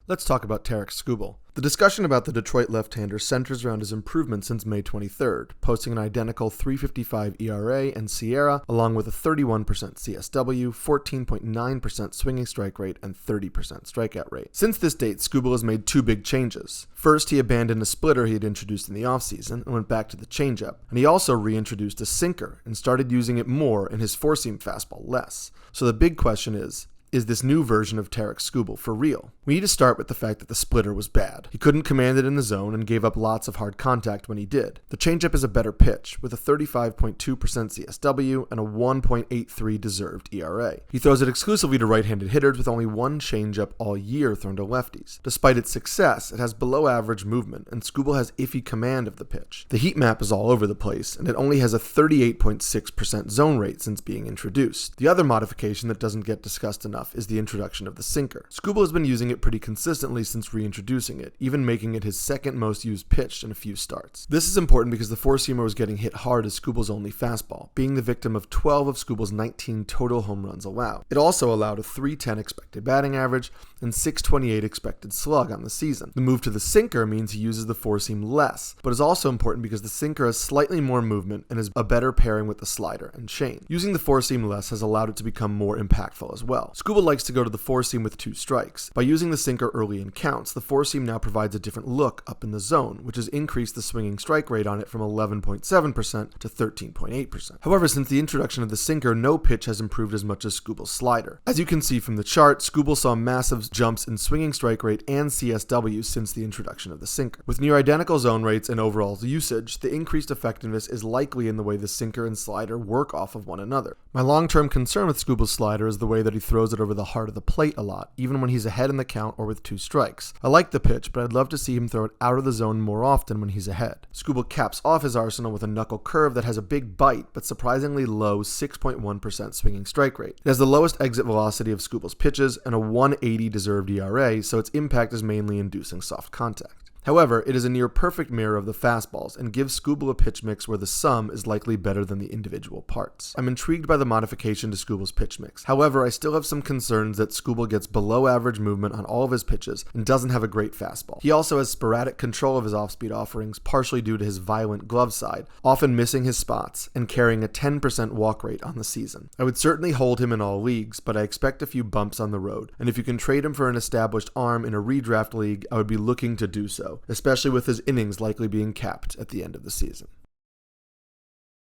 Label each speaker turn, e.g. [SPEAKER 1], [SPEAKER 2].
[SPEAKER 1] Let's talk about Tarik Skubal. The discussion about the Detroit left-hander centers around his improvement since May 23rd, posting an identical .355 ERA and SIERA, along with a 31% CSW, 14.9% swinging strike rate, and 30% strikeout rate. Since this date, Skubal has made two big changes. First, he abandoned a splitter he had introduced in the offseason and went back to the changeup, and he also reintroduced a sinker and started using it more and his four-seam fastball less. So the big question is this new version of Tarik Skubal for real? We need to start with the fact that the splitter was bad. He couldn't command it in the zone and gave up lots of hard contact when he did. The changeup is a better pitch, with a 35.2% CSW and a 1.83 deserved ERA. He throws it exclusively to right-handed hitters with only one changeup all year thrown to lefties. Despite its success, it has below-average movement, and Skubal has iffy command of the pitch. The heat map is all over the place, and it only has a 38.6% zone rate since being introduced. The other modification that doesn't get discussed enough is the introduction of the sinker. Skubal has been using it pretty consistently since reintroducing it, even making it his second most used pitch in a few starts. This is important because the four-seamer was getting hit hard as Skubal's only fastball, being the victim of 12 of Skubal's 19 total home runs allowed. It also allowed a .310 expected batting average and .628 expected slug on the season. The move to the sinker means he uses the four-seam less, but is also important because the sinker has slightly more movement and is a better pairing with the slider and change. Using the four-seam less has allowed it to become more impactful as well. Skubal likes to go to the four-seam with two strikes. By using the sinker early in counts, the four-seam now provides a different look up in the zone, which has increased the swinging strike rate on it from 11.7% to 13.8%. However, since the introduction of the sinker, no pitch has improved as much as Skubal's slider. As you can see from the chart, Skubal saw massive jumps in swinging strike rate and CSW since the introduction of the sinker. With near identical zone rates and overall usage, the increased effectiveness is likely in the way the sinker and slider work off of one another. My long-term concern with Skubal's slider is the way that he throws it over the heart of the plate a lot, even when he's ahead in the count or with two strikes. I like the pitch, but I'd love to see him throw it out of the zone more often when he's ahead. Skubal caps off his arsenal with a knuckle curve that has a big bite, but surprisingly low 6.1% swinging strike rate. It has the lowest exit velocity of Skubal's pitches and a 180 deserved ERA, so its impact is mainly inducing soft contact. However, it is a near perfect mirror of the fastballs and gives Skubal a pitch mix where the sum is likely better than the individual parts. I'm intrigued by the modification to Skubal's pitch mix. However, I still have some concerns that Skubal gets below average movement on all of his pitches and doesn't have a great fastball. He also has sporadic control of his off-speed offerings, partially due to his violent glove side, often missing his spots and carrying a 10% walk rate on the season. I would certainly hold him in all leagues, but I expect a few bumps on the road, and if you can trade him for an established arm in a redraft league, I would be looking to do so, especially with his innings likely being capped at the end of the season.